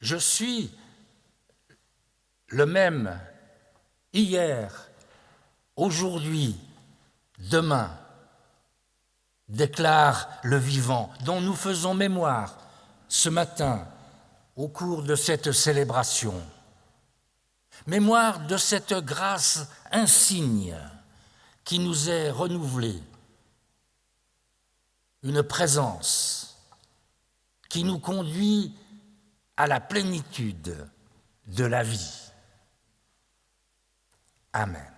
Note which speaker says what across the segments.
Speaker 1: Je suis le même hier, aujourd'hui, demain, déclare le vivant, dont nous faisons mémoire ce matin au cours de cette célébration. Mémoire de cette grâce insigne qui nous est renouvelée, une présence qui nous conduit à la plénitude de la vie. Amen.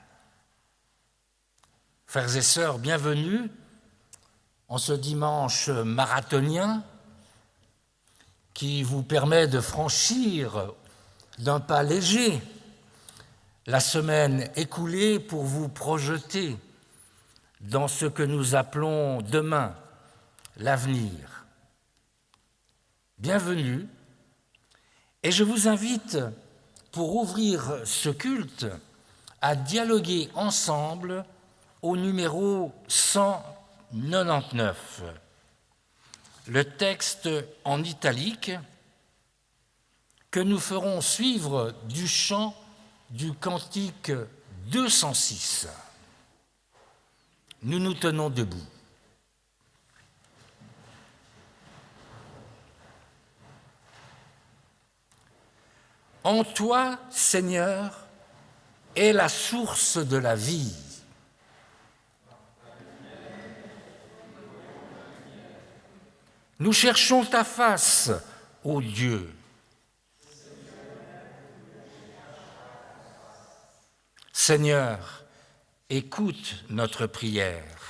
Speaker 1: Frères et sœurs, bienvenue en ce dimanche marathonien qui vous permet de franchir d'un pas léger la semaine écoulée pour vous projeter dans ce que nous appelons demain l'avenir. Bienvenue, et je vous invite, pour ouvrir ce culte, à dialoguer ensemble au numéro 199. Le texte en italique que nous ferons suivre du chant du cantique 206. Nous nous tenons debout. En toi, Seigneur, est la source de la vie. Nous cherchons ta face, ô Dieu. Seigneur, écoute notre prière.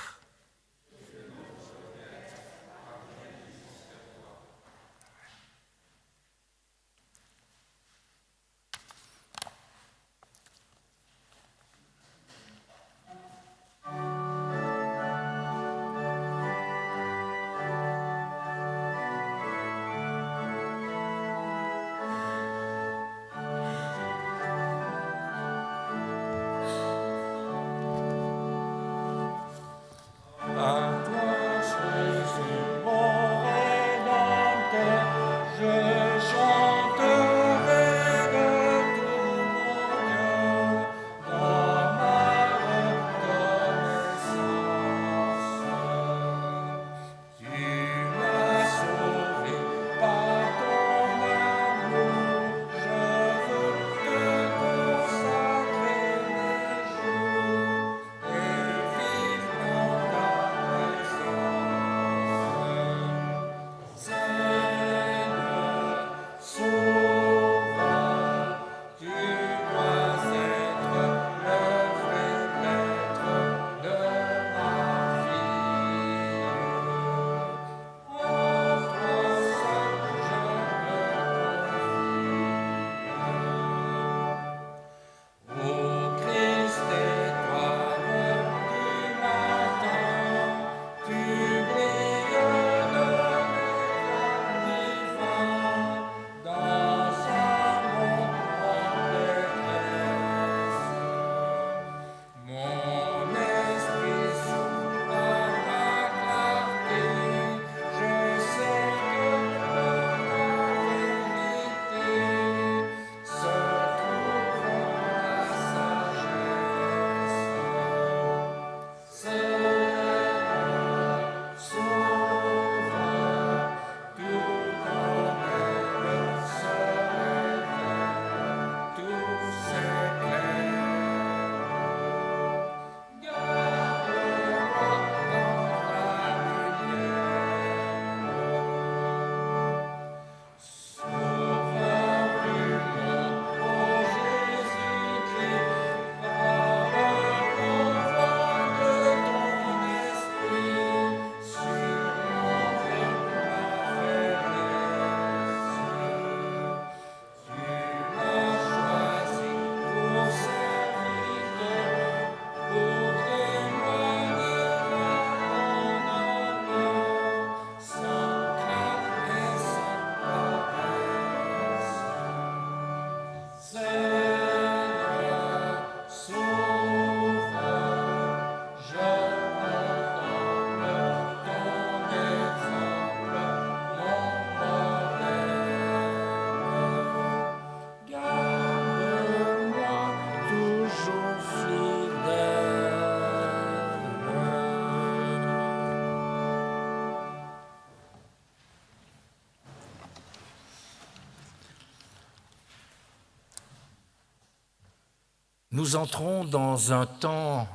Speaker 1: nous entrons dans un temps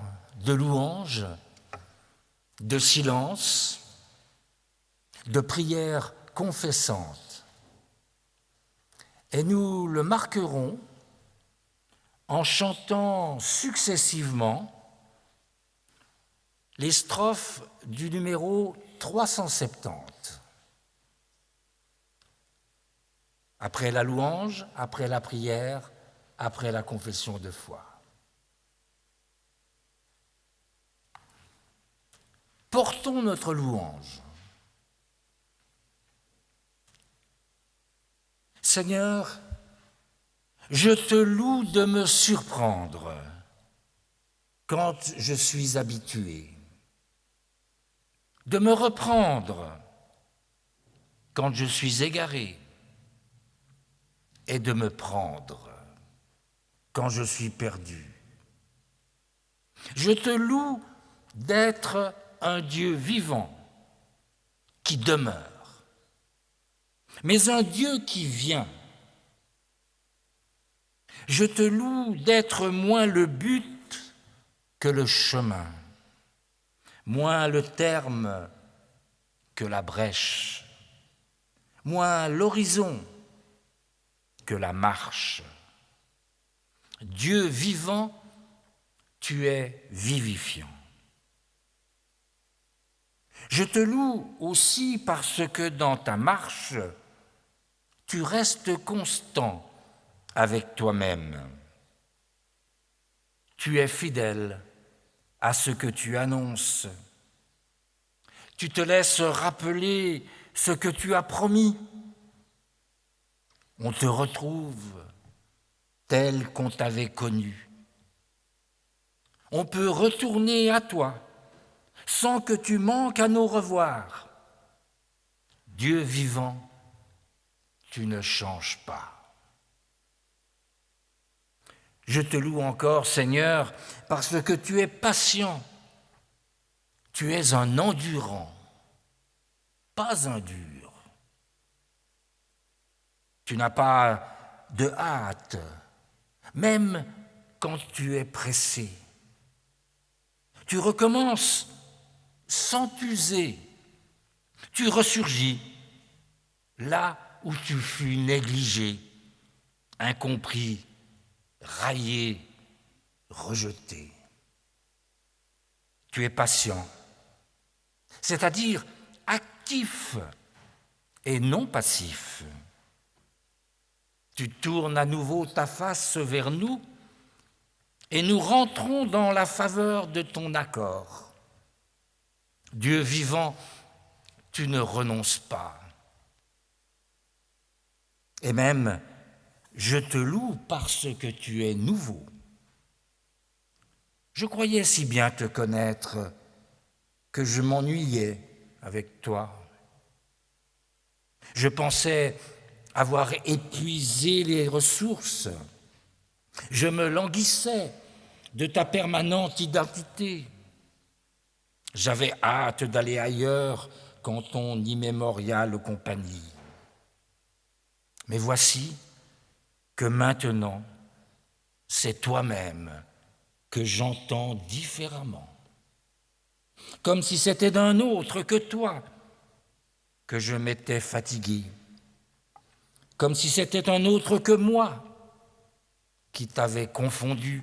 Speaker 1: de louange, de silence, de prière confessante. Et nous le marquerons en chantant successivement les strophes du numéro 370. Après la louange, après la prière, après la confession de foi. Portons notre louange. Seigneur, je te loue de me surprendre quand je suis habitué, de me reprendre quand je suis égaré et de me prendre quand je suis perdu. Je te loue d'être un Dieu vivant qui demeure, mais un Dieu qui vient. Je te loue d'être moins le but que le chemin, moins le terme que la brèche, moins l'horizon que la marche. Dieu vivant, tu es vivifiant. Je te loue aussi parce que dans ta marche, tu restes constant avec toi-même. Tu es fidèle à ce que tu annonces. Tu te laisses rappeler ce que tu as promis. On te retrouve tel qu'on t'avait connu. On peut retourner à toi sans que tu manques à nos revoirs. Dieu vivant, tu ne changes pas. Je te loue encore, Seigneur, parce que tu es patient. Tu es un endurant, pas un dur. Tu n'as pas de hâte, même quand tu es pressé. Tu recommences sans t'user. Tu ressurgis là où tu fus négligé, incompris, raillé, rejeté. Tu es patient, c'est-à-dire actif et non passif. Tu tournes à nouveau ta face vers nous et nous rentrons dans la faveur de ton accord. Dieu vivant, tu ne renonces pas. Et même, je te loue parce que tu es nouveau. Je croyais si bien te connaître que je m'ennuyais avec toi. Je pensais avoir épuisé les ressources. Je me languissais de ta permanente identité. J'avais hâte d'aller ailleurs qu'en ton immémoriale compagnie. Mais voici que maintenant, c'est toi-même que j'entends différemment, comme si c'était d'un autre que toi que je m'étais fatigué, comme si c'était un autre que moi qui t'avait confondu.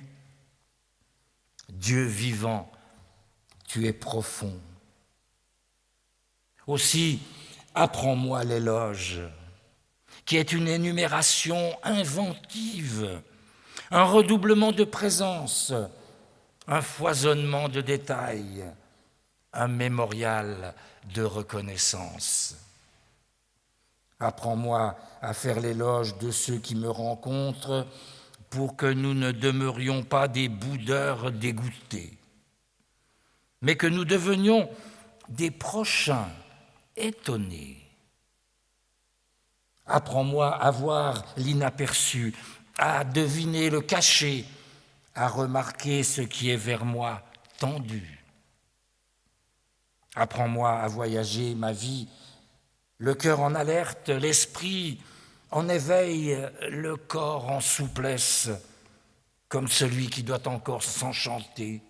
Speaker 1: Dieu vivant, tu es profond. Aussi, apprends-moi l'éloge, qui est une énumération inventive, un redoublement de présence, un foisonnement de détails, un mémorial de reconnaissance. Apprends-moi à faire l'éloge de ceux qui me rencontrent pour que nous ne demeurions pas des boudeurs dégoûtés, mais que nous devenions des prochains étonnés. Apprends-moi à voir l'inaperçu, à deviner le caché, à remarquer ce qui est vers moi tendu. Apprends-moi à voyager ma vie, le cœur en alerte, l'esprit en éveil, le corps en souplesse, comme celui qui doit encore s'enchanter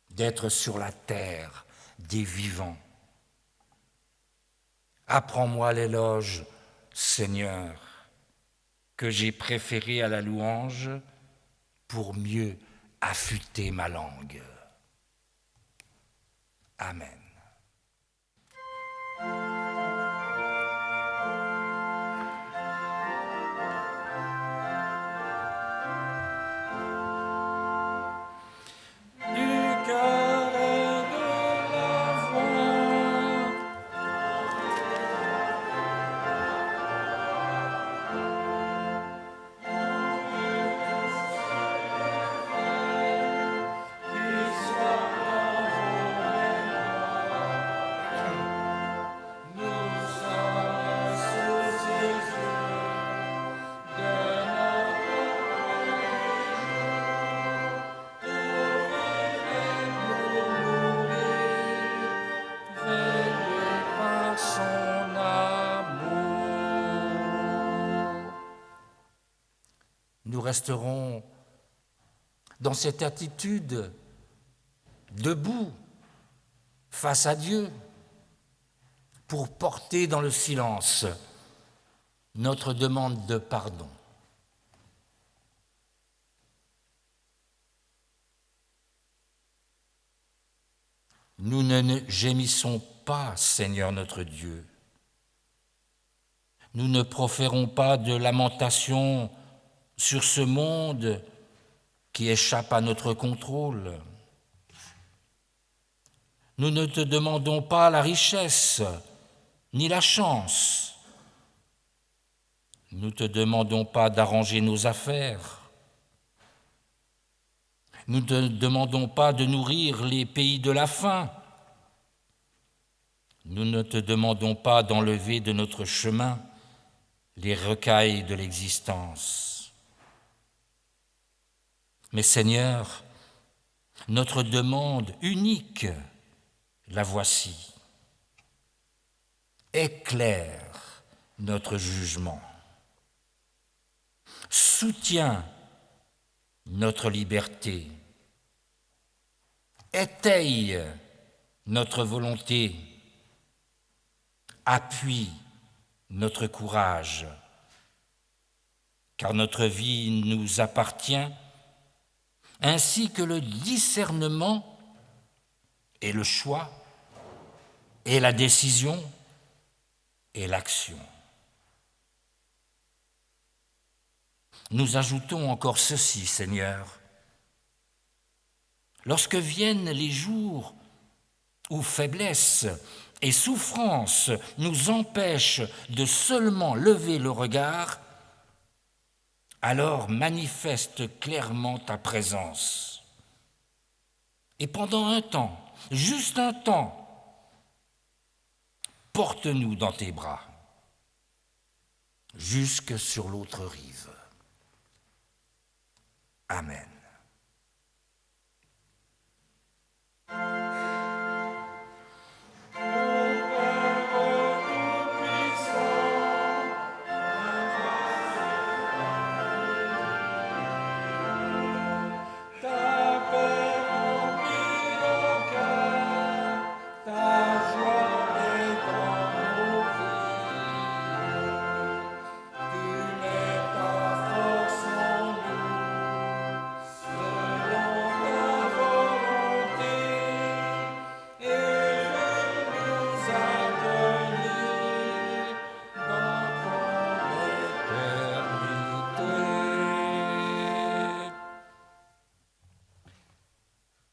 Speaker 1: d'être sur la terre des vivants. Apprends-moi l'éloge, Seigneur, que j'ai préféré à la louange pour mieux affûter ma langue. Amen. Nous resterons dans cette attitude, debout, face à Dieu, pour porter dans le silence notre demande de pardon. Nous ne gémissons pas, Seigneur notre Dieu. Nous ne proférons pas de lamentation sur ce monde qui échappe à notre contrôle. Nous ne te demandons pas la richesse ni la chance. Nous ne te demandons pas d'arranger nos affaires. Nous ne te demandons pas de nourrir les pays de la faim. Nous ne te demandons pas d'enlever de notre chemin les rocailles de l'existence. Mais Seigneur, notre demande unique, la voici. Éclaire notre jugement. Soutiens notre liberté. Étaye notre volonté. Appuie notre courage. Car notre vie nous appartient, ainsi que le discernement et le choix et la décision et l'action. Nous ajoutons encore ceci, Seigneur. Lorsque viennent les jours où faiblesse et souffrance nous empêchent de seulement lever le regard, alors manifeste clairement ta présence. Et pendant un temps, juste un temps, porte-nous dans tes bras, jusque sur l'autre rive. Amen.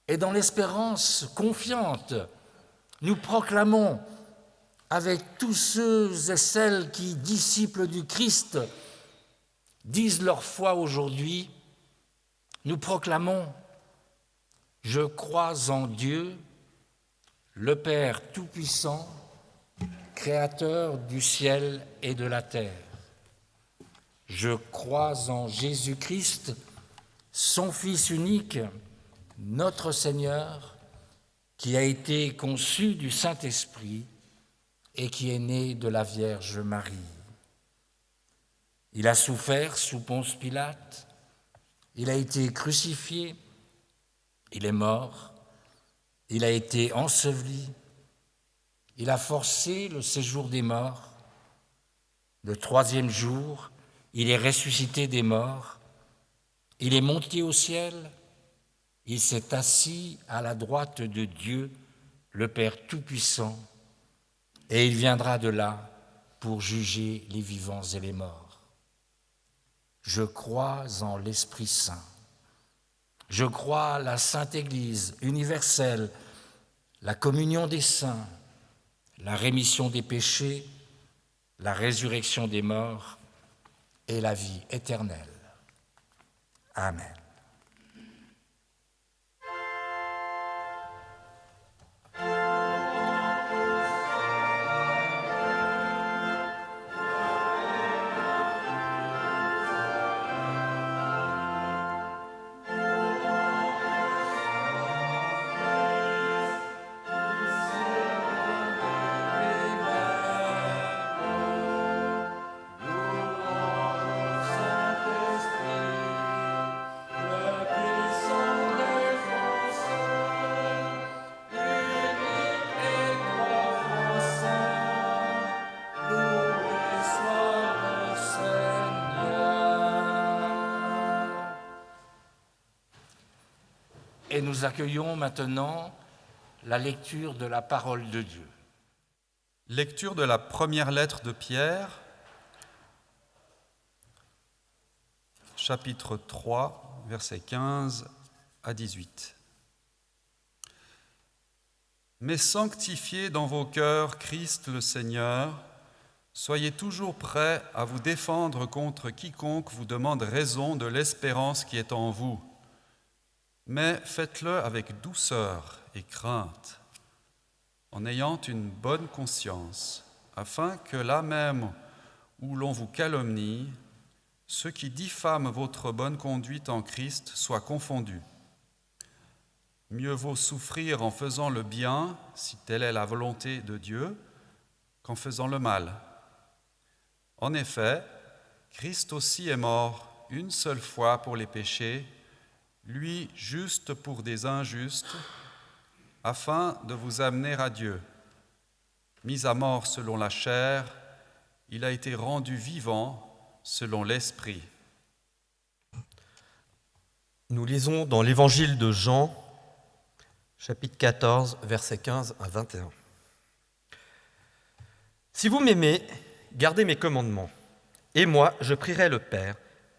Speaker 1: Et dans l'espérance confiante, nous proclamons avec tous ceux et celles qui, disciples du Christ, disent leur foi aujourd'hui, nous proclamons « Je crois en Dieu, le Père Tout-Puissant, Créateur du ciel et de la terre. Je crois en Jésus-Christ, son Fils unique, notre Seigneur, qui a été conçu du Saint-Esprit et qui est né de la Vierge Marie. Il a souffert sous Ponce Pilate, Il a été crucifié, il est mort, il a été enseveli, il a forcé le séjour des morts. Le troisième jour, il est ressuscité des morts, il est monté au ciel, il s'est assis à la droite de Dieu, le Père Tout-Puissant, et il viendra de là pour juger les vivants et les morts. Je crois en l'Esprit Saint. Je crois la Sainte Église universelle, la communion des saints, la rémission des péchés, la résurrection des morts et la vie éternelle. Amen. Et nous accueillons maintenant la lecture de la parole de Dieu.
Speaker 2: Lecture de la première lettre de Pierre, chapitre 3, versets 15 à 18. Mais sanctifiez dans vos cœurs Christ le Seigneur, soyez toujours prêts à vous défendre contre quiconque vous demande raison de l'espérance qui est en vous. Mais faites-le avec douceur et crainte, en ayant une bonne conscience, afin que là même où l'on vous calomnie, ceux qui diffament votre bonne conduite en Christ soient confondus. Mieux vaut souffrir en faisant le bien, si telle est la volonté de Dieu, qu'en faisant le mal. En effet, Christ aussi est mort une seule fois pour les péchés, lui juste pour des injustes, afin de vous amener à Dieu. Mis à mort selon la chair, il a été rendu vivant selon l'Esprit.
Speaker 3: Nous lisons dans l'Évangile de Jean, chapitre 14, versets 15 à 21. « Si vous m'aimez, gardez mes commandements, et moi je prierai le Père,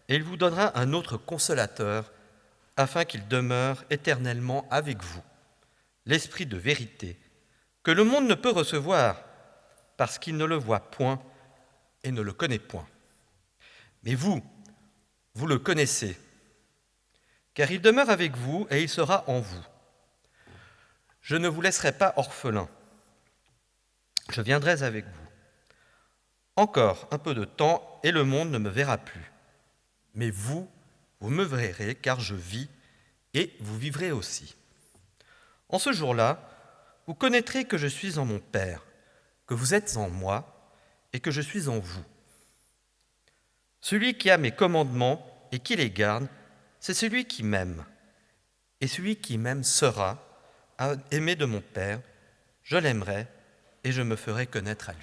Speaker 3: et il vous donnera un autre consolateur, afin qu'il demeure éternellement avec vous, l'Esprit de vérité, que le monde ne peut recevoir, parce qu'il ne le voit point et ne le connaît point. Mais vous le connaissez, car il demeure avec vous et il sera en vous. Je ne vous laisserai pas orphelins, je viendrai avec vous. Encore un peu de temps et le monde ne me verra plus. Mais vous me verrez, car je vis et vous vivrez aussi. En ce jour-là, vous connaîtrez que je suis en mon Père, que vous êtes en moi et que je suis en vous. Celui qui a mes commandements et qui les garde, c'est celui qui m'aime. Et celui qui m'aime sera aimé de mon Père, je l'aimerai et je me ferai connaître à lui.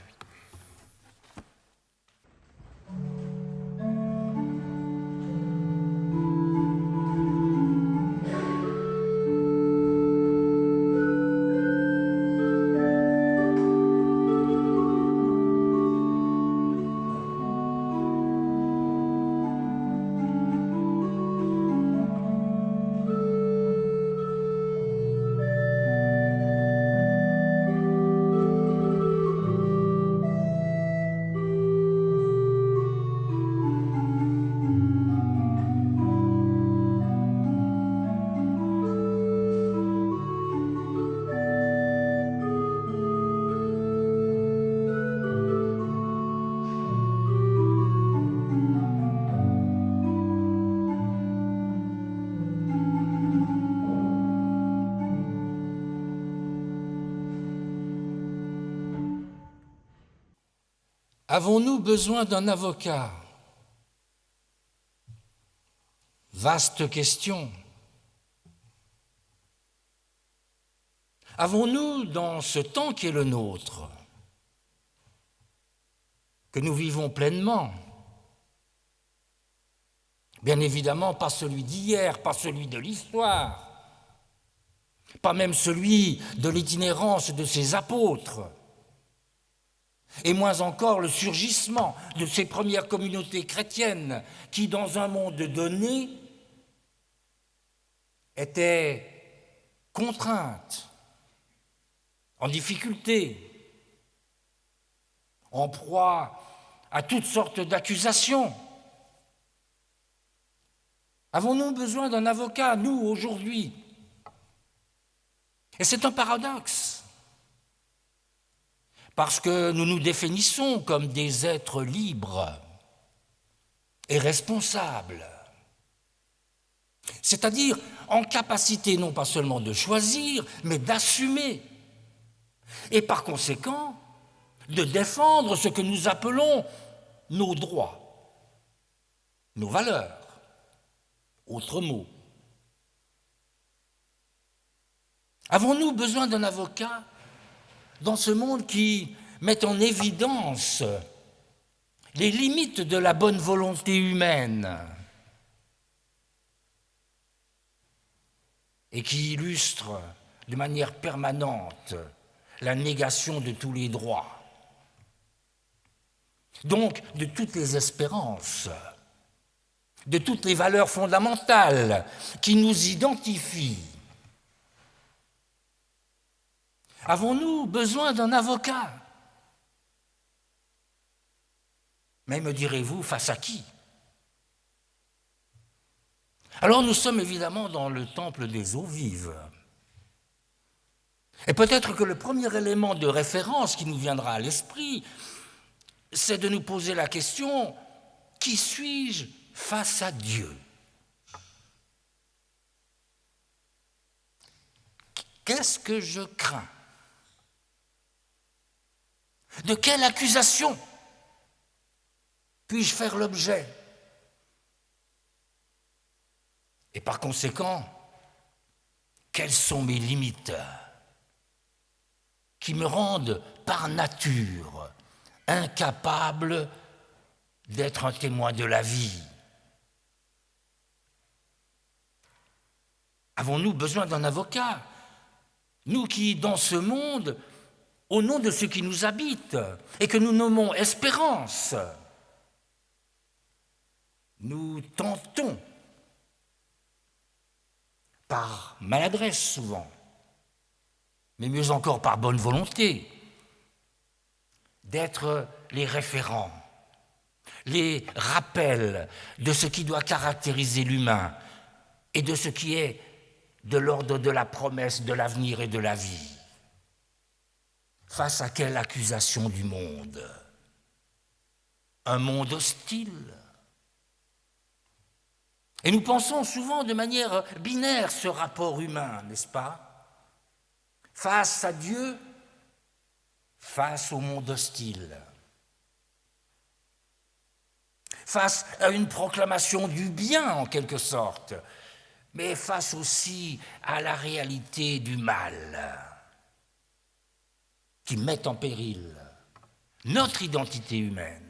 Speaker 1: Avons-nous besoin d'un avocat? Vaste question. Avons-nous, dans ce temps qui est le nôtre, que nous vivons pleinement, bien évidemment pas celui d'hier, pas celui de l'histoire, pas même celui de l'itinérance de ses apôtres, et moins encore le surgissement de ces premières communautés chrétiennes qui, dans un monde donné, étaient contraintes, en difficulté, en proie à toutes sortes d'accusations. Avons-nous besoin d'un avocat, nous, aujourd'hui? Et c'est un paradoxe, parce que nous nous définissons comme des êtres libres et responsables, c'est-à-dire en capacité non pas seulement de choisir, mais d'assumer, et par conséquent, de défendre ce que nous appelons nos droits, nos valeurs, autre mot. Avons-nous besoin d'un avocat dans ce monde qui met en évidence les limites de la bonne volonté humaine et qui illustre de manière permanente la négation de tous les droits, donc de toutes les espérances, de toutes les valeurs fondamentales qui nous identifient? Avons-nous besoin d'un avocat? Mais me direz-vous, face à qui? Alors nous sommes évidemment dans le temple des eaux vives. Et peut-être que le premier élément de référence qui nous viendra à l'esprit, c'est de nous poser la question, qui suis-je face à Dieu? Qu'est-ce que je crains? De quelle accusation puis-je faire l'objet? Et par conséquent, quelles sont mes limites qui me rendent par nature incapable d'être un témoin de la vie? Avons-nous besoin d'un avocat? Nous qui, dans ce monde, au nom de ce qui nous habite et que nous nommons espérance, nous tentons, par maladresse souvent, mais mieux encore par bonne volonté, d'être les référents, les rappels de ce qui doit caractériser l'humain et de ce qui est de l'ordre de la promesse, de l'avenir et de la vie. Face à quelle accusation du monde? Un monde hostile. Et nous pensons souvent de manière binaire ce rapport humain, n'est-ce pas? Face à Dieu, face au monde hostile. Face à une proclamation du bien en quelque sorte, mais face aussi à la réalité du mal qui met en péril notre identité humaine.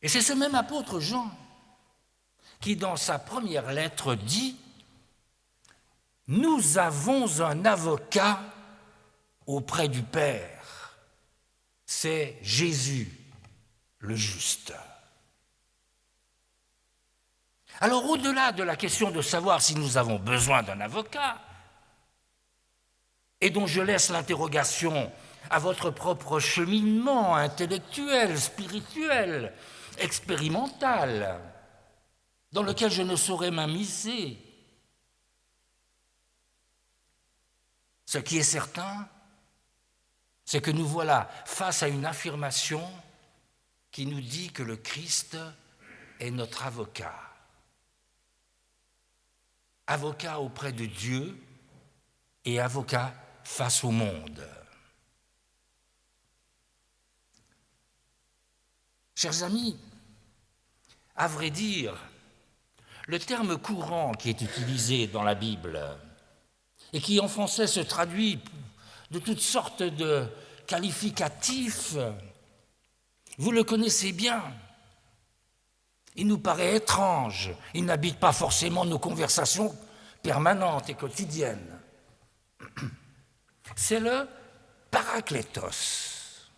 Speaker 1: Et c'est ce même apôtre Jean qui, dans sa première lettre, dit « Nous avons un avocat auprès du Père, c'est Jésus le juste. » Alors, au-delà de la question de savoir si nous avons besoin d'un avocat, et dont je laisse l'interrogation à votre propre cheminement intellectuel, spirituel, expérimental, dans lequel je ne saurais m'immiscer, ce qui est certain, c'est que nous voilà face à une affirmation qui nous dit que le Christ est notre avocat. Avocat auprès de Dieu et avocat face au monde. Chers amis, À vrai dire, le terme courant qui est utilisé dans la Bible et qui en français se traduit de toutes sortes de qualificatifs, vous le connaissez bien. Il nous paraît étrange, il n'habite pas forcément nos conversations permanentes et quotidiennes. C'est le paraklétos.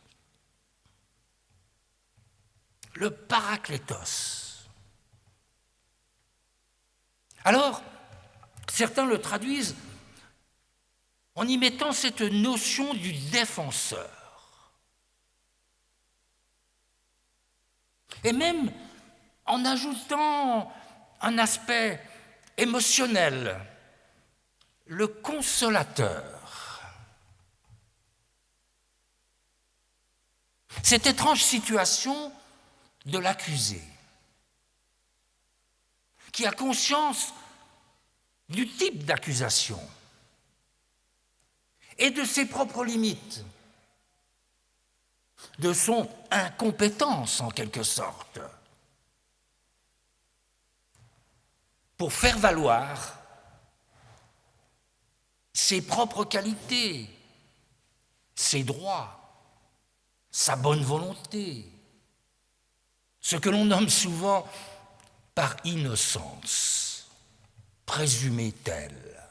Speaker 1: Le paraklétos. Alors, certains le traduisent en y mettant cette notion du défenseur. Et même en ajoutant un aspect émotionnel, le consolateur. Cette étrange situation de l'accusé, qui a conscience du type d'accusation et de ses propres limites, de son incompétence en quelque sorte, pour faire valoir ses propres qualités, ses droits, sa bonne volonté, ce que l'on nomme souvent par innocence, présumée telle.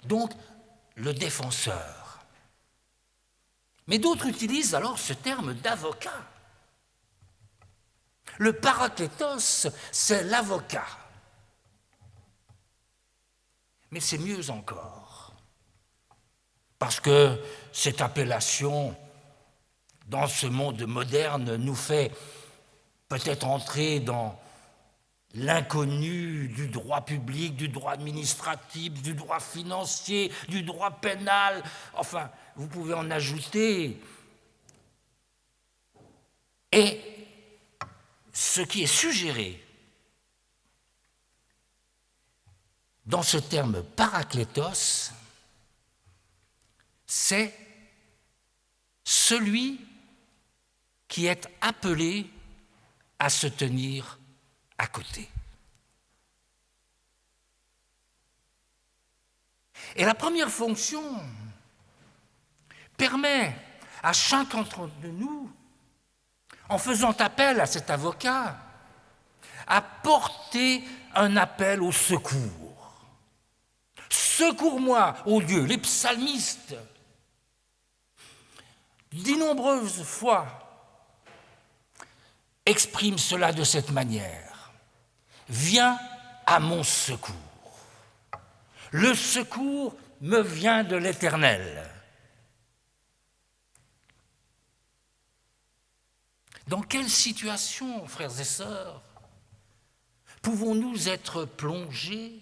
Speaker 1: Donc, le défenseur. Mais d'autres utilisent alors ce terme d'avocat. Le paraklétos, c'est l'avocat. Mais c'est mieux encore, parce que cette appellation, dans ce monde moderne, nous fait peut-être entrer dans l'inconnu du droit public, du droit administratif, du droit financier, du droit pénal. Enfin, vous pouvez en ajouter. Et ce qui est suggéré dans ce terme paraklétos, c'est celui qui est appelé à se tenir à côté. Et la première fonction permet à chacun d'entre nous, en faisant appel à cet avocat, à porter un appel au secours. Secours-moi, ô Dieu. Les psalmistes, d'innombreuses fois, expriment cela de cette manière. Viens à mon secours. Le secours me vient de l'Éternel. Dans quelle situation, frères et sœurs, pouvons-nous être plongés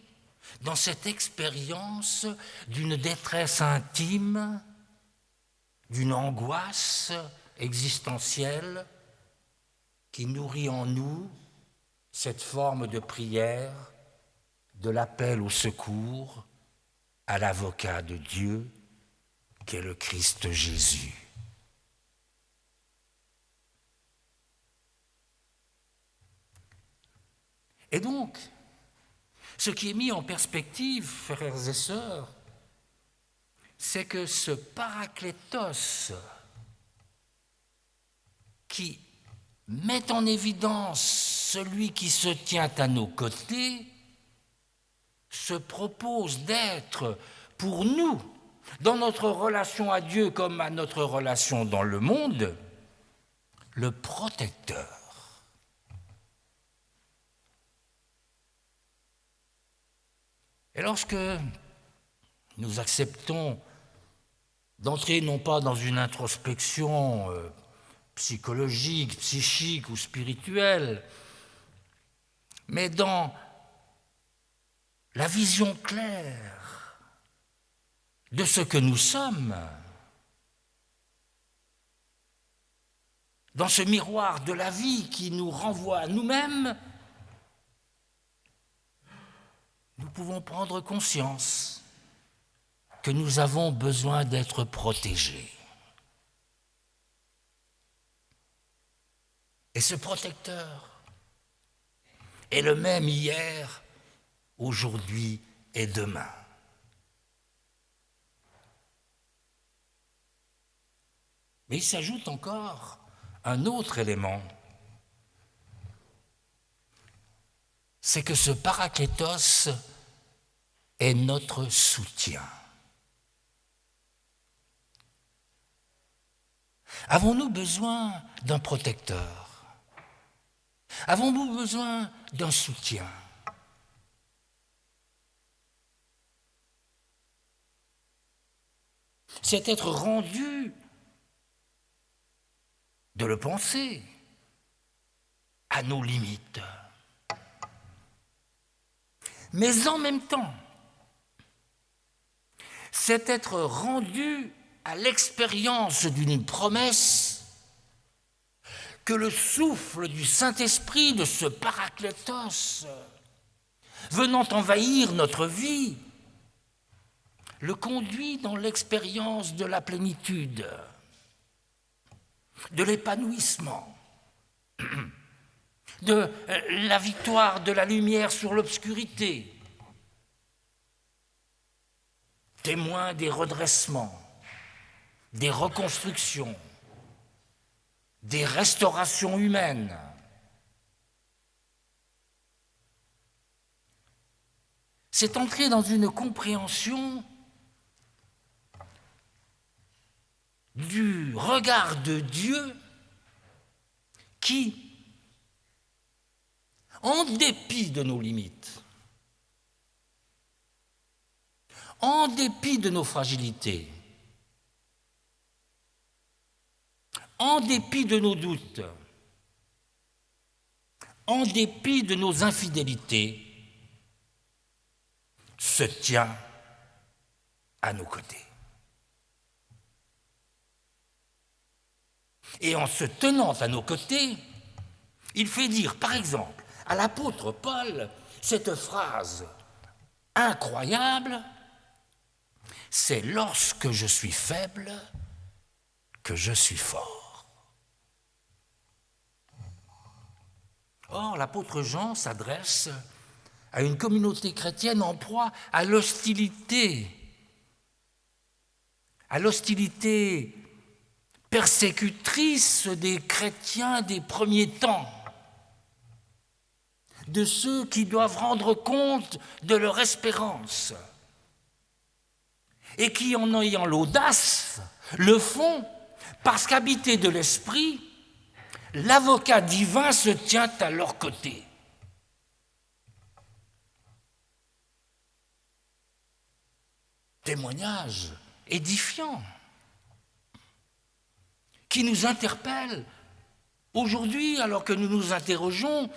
Speaker 1: dans cette expérience d'une détresse intime, d'une angoisse existentielle qui nourrit en nous cette forme de prière, de l'appel au secours, à l'avocat de Dieu, qu'est le Christ Jésus. Et donc, ce qui est mis en perspective, frères et sœurs, c'est que ce paraklétos qui met en évidence celui qui se tient à nos côtés se propose d'être pour nous, dans notre relation à Dieu comme à notre relation dans le monde, le protecteur. Et lorsque nous acceptons d'entrer non pas dans une introspection psychologique, psychique ou spirituelle, mais dans la vision claire de ce que nous sommes, dans ce miroir de la vie qui nous renvoie à nous-mêmes, nous pouvons prendre conscience que nous avons besoin d'être protégés. Et ce protecteur est le même hier, aujourd'hui et demain. Mais il s'ajoute encore un autre élément, c'est que ce Paraklétos est notre soutien. Avons-nous besoin d'un protecteur? Avons-nous besoin d'un soutien? C'est être rendu de le penser à nos limites. Mais en même temps, c'est être rendu à l'expérience d'une promesse que le souffle du Saint-Esprit, de ce Paraklétos, venant envahir notre vie, le conduit dans l'expérience de la plénitude, de l'épanouissement, de la victoire de la lumière sur l'obscurité, témoin des redressements, des reconstructions, des restaurations humaines. C'est entrer dans une compréhension du regard de Dieu qui, en dépit de nos limites, en dépit de nos fragilités, en dépit de nos doutes, en dépit de nos infidélités, se tient à nos côtés. Et en se tenant à nos côtés, il fait dire, par exemple, à l'apôtre Paul, cette phrase incroyable, c'est lorsque je suis faible que je suis fort. Or, l'apôtre Jean s'adresse à une communauté chrétienne en proie à l'hostilité persécutrice des chrétiens des premiers temps, de ceux qui doivent rendre compte de leur espérance et qui, en ayant l'audace, le font parce qu'habité de l'esprit, l'avocat divin se tient à leur côté. Témoignage édifiant qui nous interpelle aujourd'hui alors que nous nous interrogeons,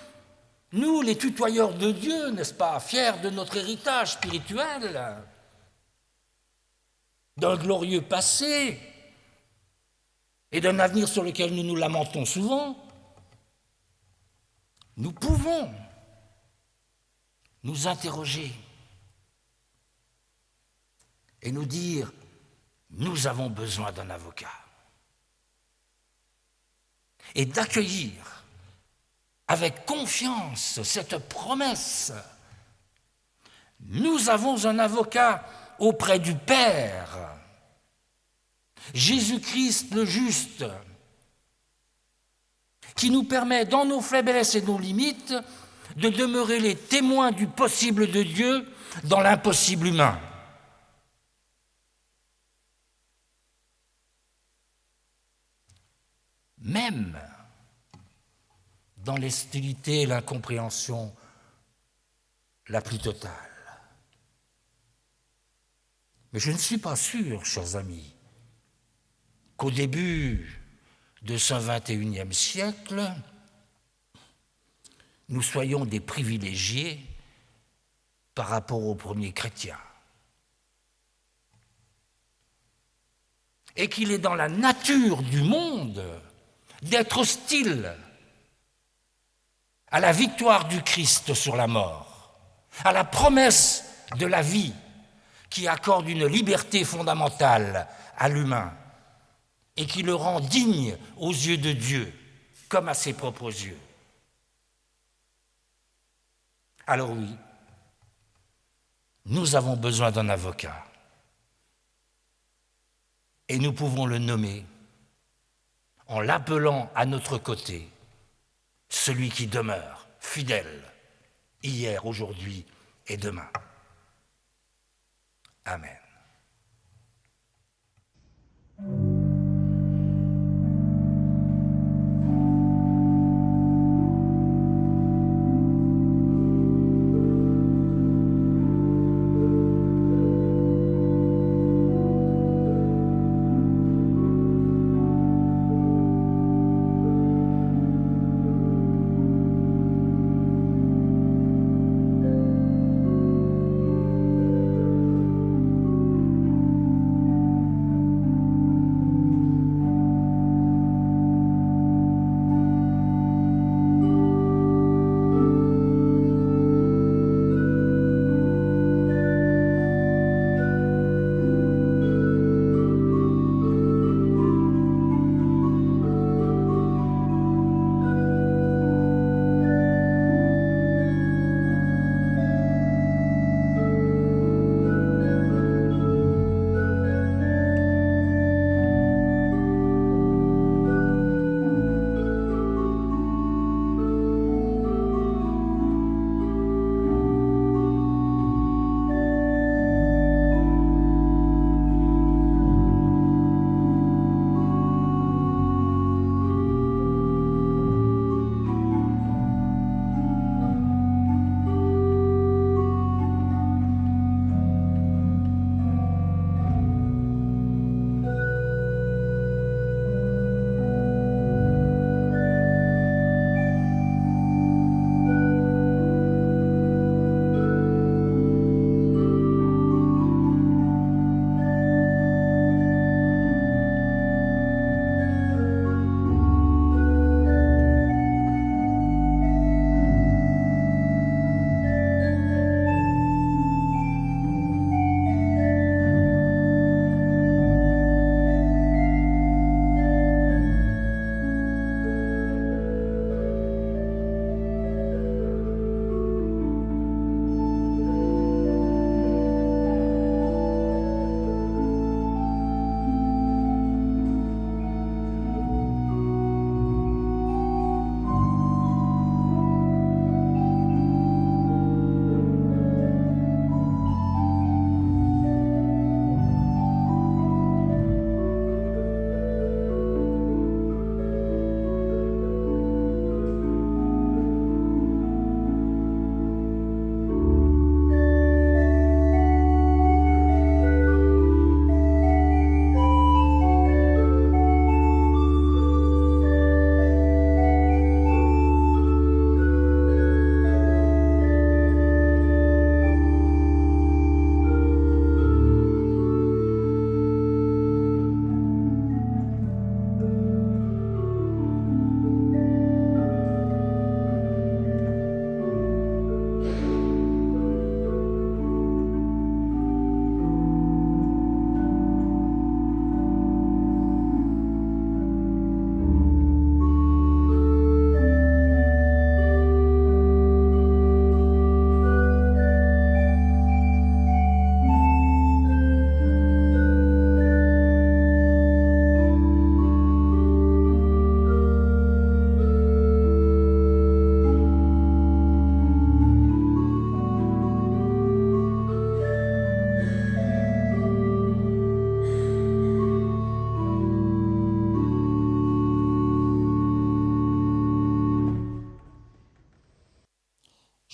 Speaker 1: nous les tutoyeurs de Dieu, n'est-ce pas, fiers de notre héritage spirituel, d'un glorieux passé et d'un avenir sur lequel nous nous lamentons souvent, nous pouvons nous interroger et nous dire, nous avons besoin d'un avocat. Et d'accueillir avec confiance cette promesse. Nous avons un avocat auprès du Père, Jésus-Christ le juste, qui nous permet, dans nos faiblesses et nos limites, de demeurer les témoins du possible de Dieu dans l'impossible humain. Même dans l'hostilité et l'incompréhension la plus totale. Mais je ne suis pas sûr, chers amis, qu'au début de ce XXIe siècle, nous soyons des privilégiés par rapport aux premiers chrétiens. Et qu'il est dans la nature du monde d'être hostile à la victoire du Christ sur la mort, à la promesse de la vie qui accorde une liberté fondamentale à l'humain et qui le rend digne aux yeux de Dieu comme à ses propres yeux. Alors oui, nous avons besoin d'un avocat. Et nous pouvons le nommer en l'appelant à notre côté, celui qui demeure fidèle, hier, aujourd'hui et demain. Amen.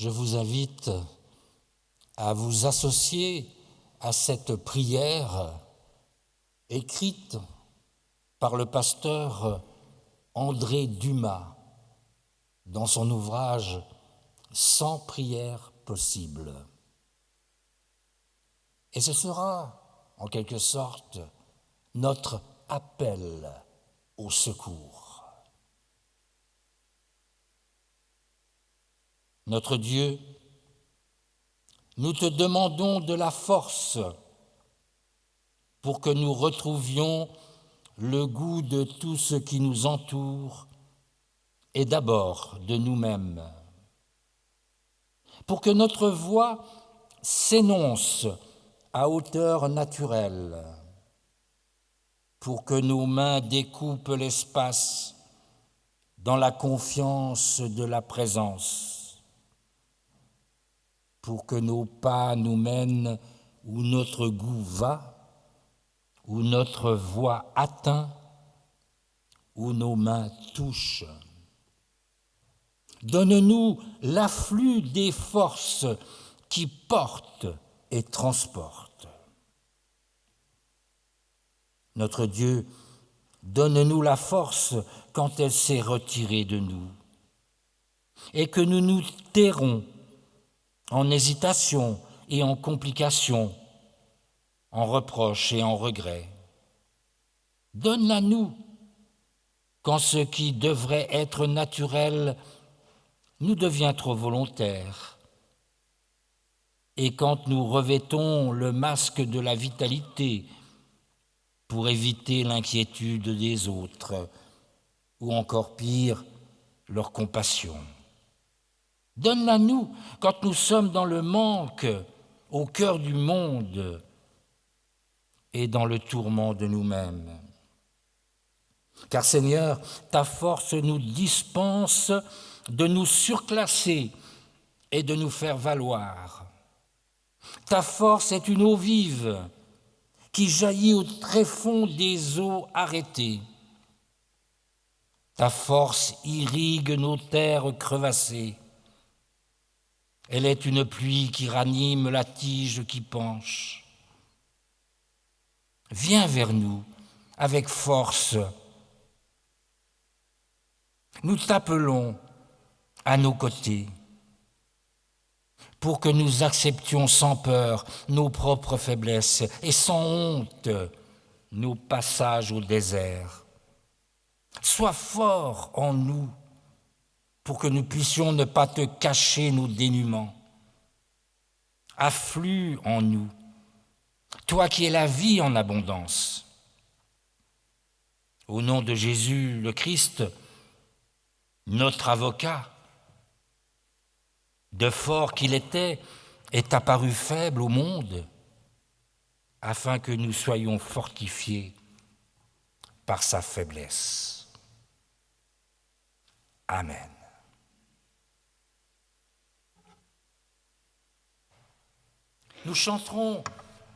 Speaker 1: Je vous invite à vous associer à cette prière écrite par le pasteur André Dumas dans son ouvrage « Sans prière possible ». Et ce sera, en quelque sorte, notre appel au secours. Notre Dieu, nous te demandons de la force pour que nous retrouvions le goût de tout ce qui nous entoure et d'abord de nous-mêmes, pour que notre voix s'énonce à hauteur naturelle, pour que nos mains découpent l'espace dans la confiance de la présence, pour que nos pas nous mènent où notre goût va, où notre voix atteint, où nos mains touchent. Donne-nous l'afflux des forces qui portent et transportent. Notre Dieu, donne-nous la force quand elle s'est retirée de nous et que nous nous tairons en hésitation et en complication, en reproches et en regrets. Donne-la nous quand ce qui devrait être naturel nous devient trop volontaire et quand nous revêtons le masque de la vitalité pour éviter l'inquiétude des autres, ou encore pire, leur compassion. Donne-la nous quand nous sommes dans le manque, au cœur du monde et dans le tourment de nous-mêmes. Car Seigneur, ta force nous dispense de nous surclasser et de nous faire valoir. Ta force est une eau vive qui jaillit au tréfonds des eaux arrêtées. Ta force irrigue nos terres crevassées. Elle est une pluie qui ranime la tige qui penche. Viens vers nous avec force. Nous t'appelons à nos côtés pour que nous acceptions sans peur nos propres faiblesses et sans honte nos passages au désert. Sois fort en nous pour que nous puissions ne pas te cacher nos dénûments. Afflue en nous, toi qui es la vie en abondance. Au nom de Jésus le Christ, notre avocat, de fort qu'il était, est apparu faible au monde, afin que nous soyons fortifiés par sa faiblesse. Amen. Nous chanterons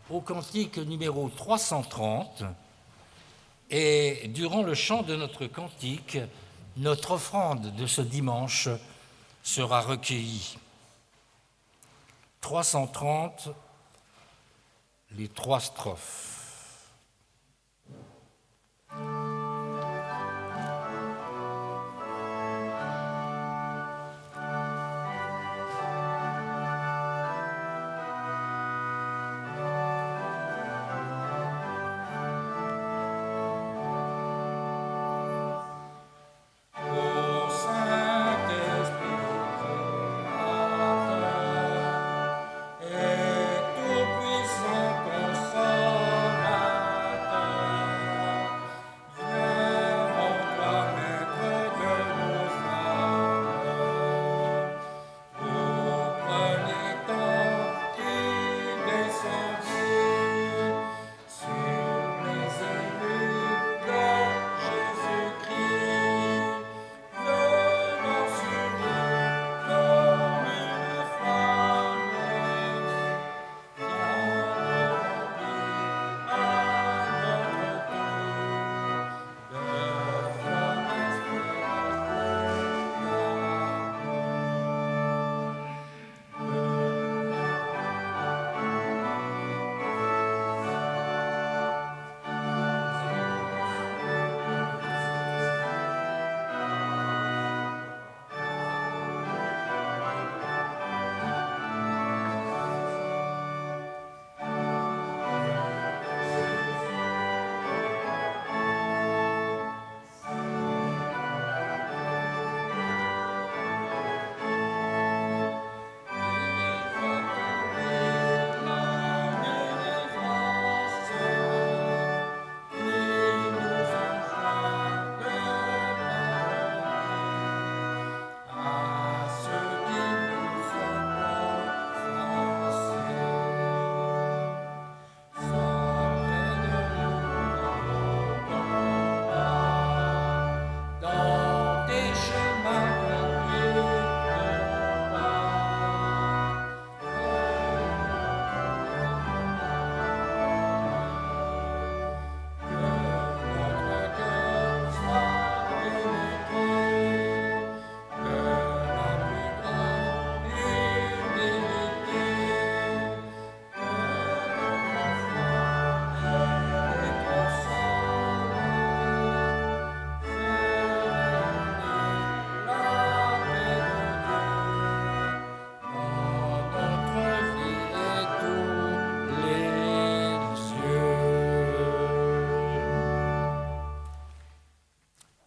Speaker 1: au cantique numéro 330 et durant le chant de notre cantique, notre offrande de ce dimanche sera recueillie. 330, les 3 strophes.
Speaker 4: Tout puissant consort.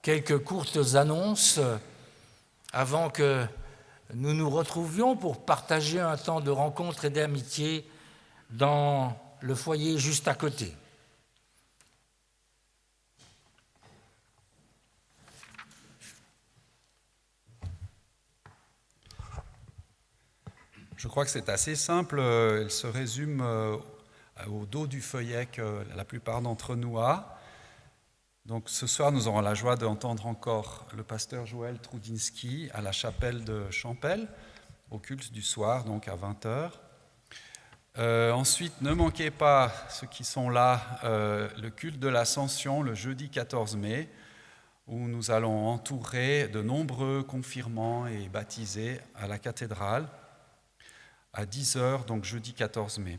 Speaker 1: quelques courtes annonces avant que nous nous retrouvions pour partager un temps de rencontre et d'amitié dans le foyer juste à côté.
Speaker 2: Je crois que c'est assez simple. Elle se résume au dos du feuillet que la plupart d'entre nous a. Donc ce soir, nous aurons la joie d'entendre encore le pasteur Joël Trudinski à la chapelle de Champel, au culte du soir, donc à 20h. Ensuite, ne manquez pas, ceux qui sont là, le culte de l'Ascension le jeudi 14 mai, où nous allons entourer de nombreux confirmants et baptisés à la cathédrale, à 10h, donc jeudi 14 mai.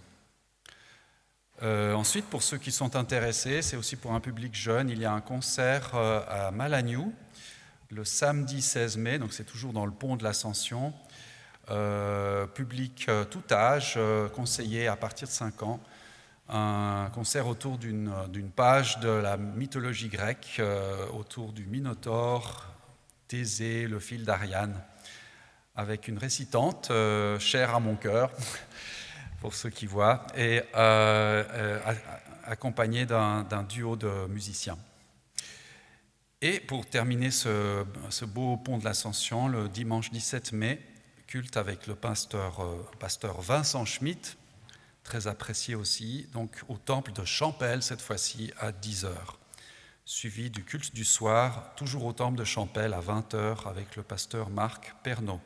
Speaker 2: Ensuite, pour ceux qui sont intéressés, c'est aussi pour un public jeune, il y a un concert à Malagnou, le samedi 16 mai, donc c'est toujours dans le pont de l'Ascension, public tout âge, conseillé à partir de 5 ans, un concert autour d'une page de la mythologie grecque, autour du Minotaure, Thésée, le fil d'Ariane, avec une récitante chère à mon cœur, pour ceux qui voient, et accompagnée d'un duo de musiciens. Et pour terminer ce beau pont de l'Ascension, le dimanche 17 mai, culte avec le pasteur Vincent Schmitt, très apprécié aussi, donc au temple de Champel, cette fois-ci à 10h, suivi du culte du soir, toujours au temple de Champel à 20h avec le pasteur Marc Pernaud.